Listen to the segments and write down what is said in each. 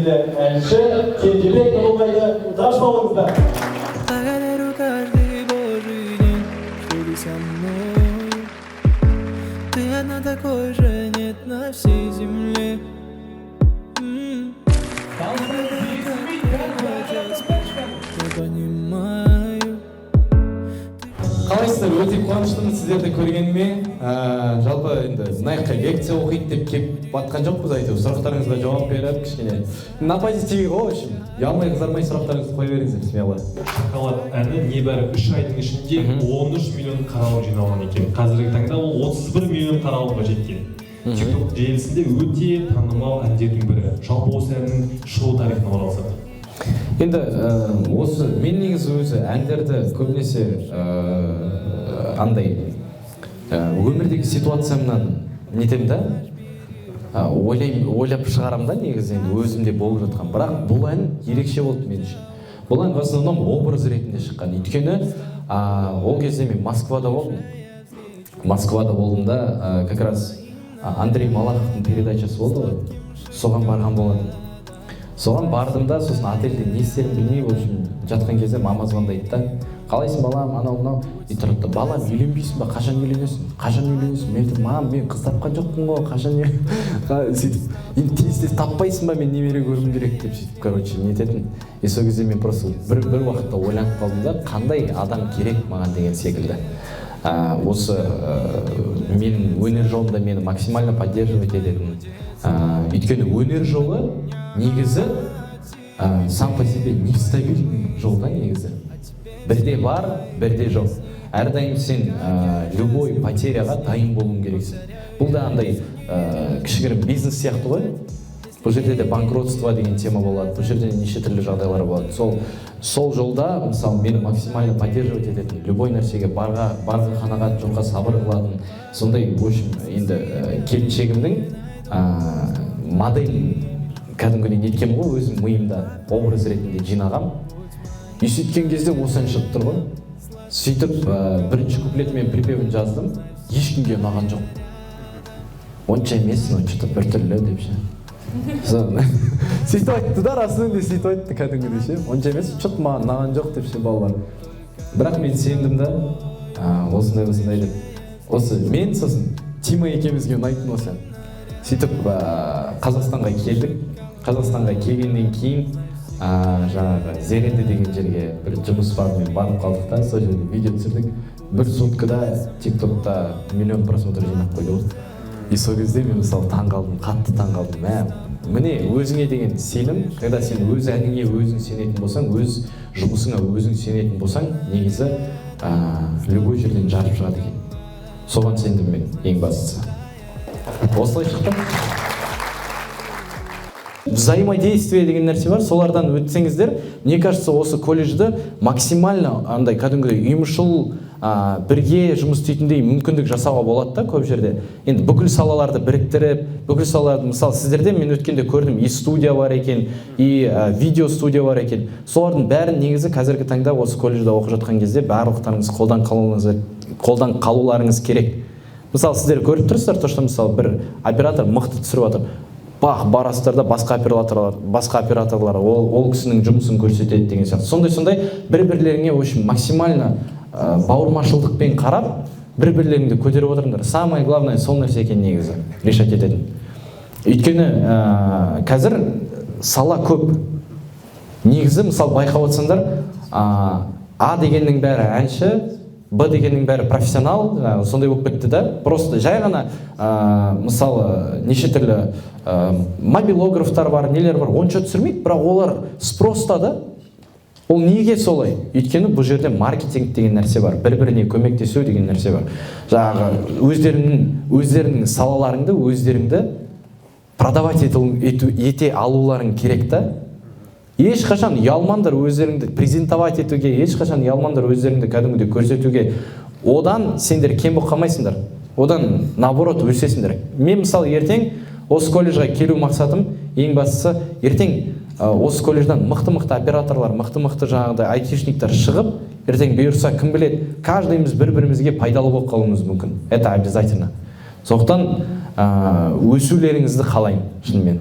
белгілі әнші Кенжебек Нұрғайды таш бауыңызда. Ты одна такой же, нет на всей земле. Қалайсыздар, өте қуаныштымын сіздерді көргеніме. Жалпы енді мынаяққа лекция оқиды деп келіп батқан жоқпыз, әйтеуір сұрақтарыңызға жауап беріп, кішкене на позитиві ғой, в общем. Ұялмай қызармай сұрақтарыңызды қоя беріңіздер, смело. Шоколад әні небәрі 3 айдың ішінде 13 миллион қаралым жиналған екен. Қазіргі таңда ол 31 миллион қаралымға жеткен. TikTok желісінде өте танымал әндердің бірі. Жалпы осы әннің шығу тарихына оралсақ. Енді осы мен негізі өзі әндерді көбінесе андай өмірдегі ситуациямнан нетемін да, ойлап шығарам да, негізі енді өзімде болып жатқан. Бірақ бұл ән ерекше болды мен үшін. Бұл ән в основном образ ретінде шыққан. Өйткені ол кезде мен Москвада болдым. Москвада болдым да, как раз Андрей Малаховтың передачасы болды ғой. Соған барған болатын. Соған бардым да, сосын отельде не істерімді білмей, в общем, жатқан кезде мама звондайды да, қалайсың балам, анау-мынау, и тұрды, балам, үйленбейсің ба, қашан үйленесің? Қашан үйленесің? Мен айтам, мам, мен қыз тапқан жоқпын ғой, қашан сөйтіп, енді тез таппайсың ба, мен немере көруім керек деп сөйтіп, короче, нететін. И сол кезде мен просто бір уақытта ойланып қалдым да, қандай адам керек маған деген секілді. Осы мен өнер жолында мені максимально поддерживать ететін. Өйткені өнер жолы негізі сам по себе нестабильный жол да, негізі. Бірде бар, бірде жоқ. Әрдайым сен любой потеряға дайын болуың керексің. Бұл да андай кішігірім бизнес сияқты ғой. Бұл жерде де банкротство деген тема болады. Бұл жерде неше түрлі жағдайлар болады. Сол жолда, мысалы, мені максимально поддерживать ететін, любой нәрсеге барға қанағат, жоққа сабыр қылатын, сондай, в общем, енді келіншегімнің модель кәдімгідей неткем ғой, өзім миымда образ ретінде жинағам. И сөйткен кезде осы ән шығып тұр ғой. Сөйтіп бірінші куплеті мен припевін жаздым, ешкімге ұнаған жоқ. Онша емес, что-то біртүрлі деп ше. Сөйтіп айтты да, расында сөйтіп айтты кәдімгідей ше. Онша емес, что-то маған ұнаған жоқ деп ше балалар. Бірақ мен сендім да, осындай деп. Осы мен сосын Тима екеумізге ұнайтын осы ән. Сөйтіп Қазақстанға келдік. Қазақстанға келгеннен кейін жаңағы Зеренді деген жерге бір жұмыс бабымен барып қалдық та, сол жерде видео түсірдік. Бір суткада TikTok'та миллион просмотр жинап қойды ғой. И сол кезде мен мысалы таңғалдым, қатты таңғалдым. Міне өзіңе деген сенім, когда сен өз әніңе өзің сенетін болсаң, өз жұмысыңа өзің сенетін болсаң, негізі любой жерден жарып шығады екен. Соған сендім мен, ең бастысы. Осылай шықты. Взаимодействие деген нәрсе бар, солардан өтсеңіздер, мне кажется, осы колледжді максимально андай кәдімгідей ұйымшыл бірге жұмыс істейтіндей мүмкіндік жасауға болады да көп жерде. Енді бүкіл салаларды біріктіріп, бүкіл салаларды, мысалы сіздерде мен өткенде көрдім, и студия бар екен, и видео студия бар екен. Солардың бәрін негізі қазіргі таңда осы колледжде оқып жатқан кезде барлықтарыңыз қолдан қалуларыңыз керек. Мысалы сіздер көріп тұрсыздар, то что мысалы бір оператор мықты түсіріп жатыр. Барасыздар да басқа операторлар ол кісінің жұмысын көрсетеді деген сияқты. Сондай бір-бірлеріңе очень максимально бауырмашылдықпен қарап, бір-бірлеріңді көтеріп отырыңдар. Самое главное сол нәрсе екен негізі, решать ететін. Өйткені қазір сала көп. Негізі мысалы байқап отырсаңдар, А дегеннің бәрі әнші, Б дегеннің бәрі профессионал, сондай болып кетті да. Просто жай ғана мысалы неше түрлі мобилографтар бар, нелер бар, онша түсірмейді, бірақ олар спроста да. Ол неге солай? Өйткені бұл жерде маркетинг деген нәрсе бар, бір-біріне көмектесу деген нәрсе бар. Жаңағы өздерінің салаларыңды, өздеріңді продавать ете алуларың керек та. Ешқашан ұялмаңдар өздеріңді презентовать етуге, ешқашан ұялмаңдар өздеріңді кәдімгідей көрсетуге. Одан сендер кем болып қалмайсыңдар. Одан наоборот өсесіңдер. Мен мысалы ертең осы колледжға келу мақсатым ең бастысы ертең осы колледждан мықты-мықты операторлар, мықты-мықты жаңағыдай айтишниктер шығып, ертең бұйырса кім біледі, каждыйымыз бір-бірімізге пайдалы болып қалуымыз мүмкін. Это обязательно. Сондықтан өсулеріңізді қалаймын шынымен.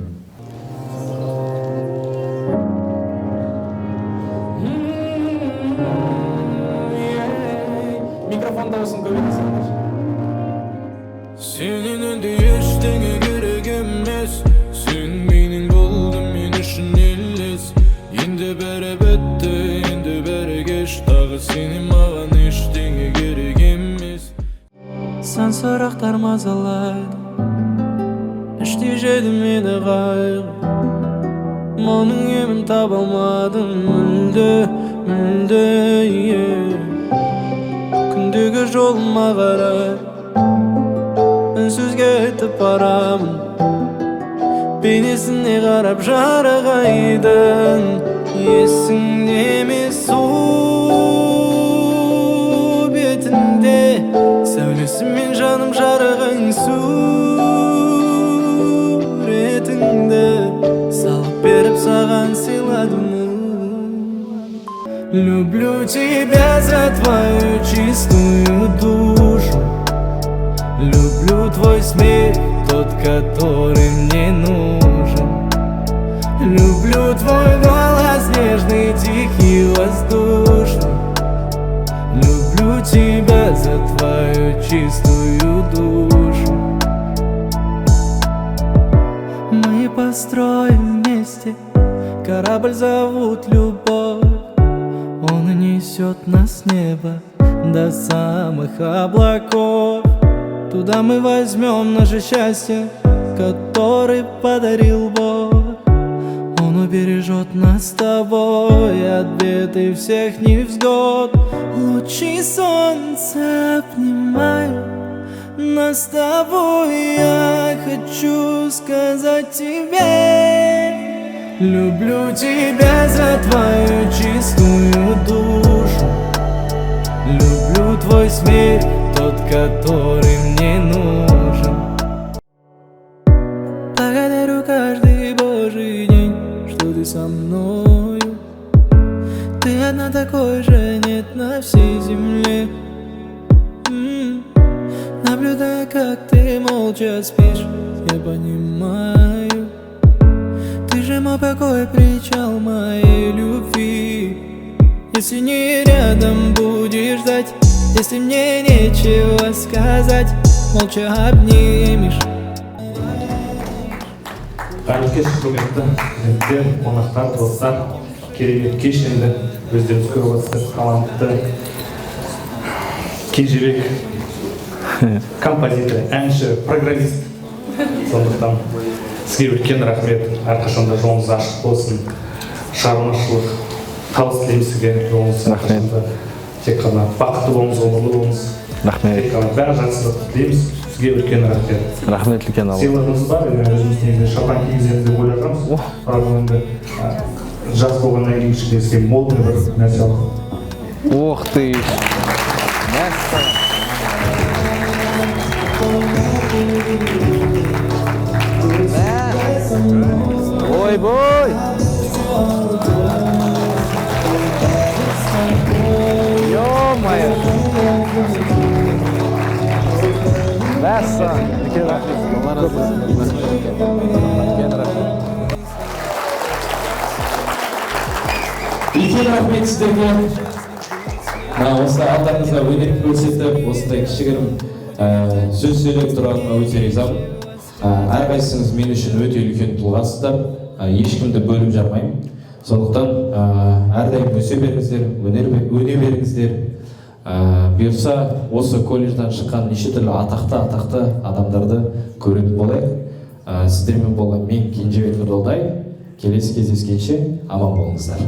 дауысын көбейтесіңдер. Senin önde eşliğe gerek emez. Sen benim buldun men üçün ellis. Endi bere bette, endi bere geç. Dağı senin mağan eşliğe gerek emez. Sen soraklar mazalaydı. İşteyeceğdim meni gaygı. Onun emin tabalmadım. Müldü Kündügü joluma qaray. Ünsüzge etip baramın. Benesine qarab jaragaydın. Esingde mi su betinde. Söylesimin canım jaragın suretinde. Salıp berip sağan siladım. Люблю тебя за твою чистую душу. Люблю твой смех, тот, который мне нужен. Люблю твой голос нежный, тихий, воздушный. Люблю тебя за твою чистую душу. Мы построим вместе корабль, зовут любовь. Он несет нас с неба до самых облаков. Туда мы возьмем наше счастье, который подарил Бог. Он убережет нас с тобой от бед и всех невзгод. Лучи солнца обнимают нас с тобой. Я хочу сказать тебе: люблю тебя за твою чистую душу. Люблю твой смех, тот, который мне нужен. Благодарю каждый божий день, что ты со мною. Ты одна, такой же нет на всей земле. Наблюдая, как ты молча спишь, я понимаю. Ты же мой покой, причал моей любви. Если не рядом будешь ждать, если мне нечего сказать, молча обнимешь. Қайырлы кеш, құрметті студенттер, қонақтар, достар. Керемет кеш енді өздеріңіз көріп отырсыздар. Талантты кенжебек композитор, әнші, программист. Сондықтан сізге үлкен рахмет. Әрқашанда жолыңыз ашық болсын. Шығармашылық табыс тілеймін сізге. Жолыңыз әрқашанда тек қана бақытты болыңыз, ғұмырлы болыңыз. Рахмет. Тек қана бәрі жақсылық тілейміз. Сізге үлкен рахмет. Рахмет үлкен алла. Сыйлығыңыз бар, өзіміз негізі шапан кигіземіз деп ойлап жатырмыз. Бірақ енді жас болғаннан кейін кішкене сізге модный бір нәрсе алып. Ох ты! Ой-бой! Ё-моё! Бәссі! Үлкен рахмет. Алла разы болсын. Үлкен рахмет. Үлкен рахмет сіздерге. Осы алдарыңызда өнер көрсетіп, осындай кішігірім сөз сөйлеп тұрғаныма өте ризамын. Әрқайсыңыз мен үшін өте үлкен тұлғасыздар. Ешкімді бөліп жармаймын. Сондықтан әрдайым өсе беріңіздер, өне беріңіздер. Бұйырса осы колледждан шыққан неше түрлі атақты адамдарды көретін болайық. Сіздермен болған мен Кенжебек Нұрдолдай. Келесі кездескенше аман болыңыздар.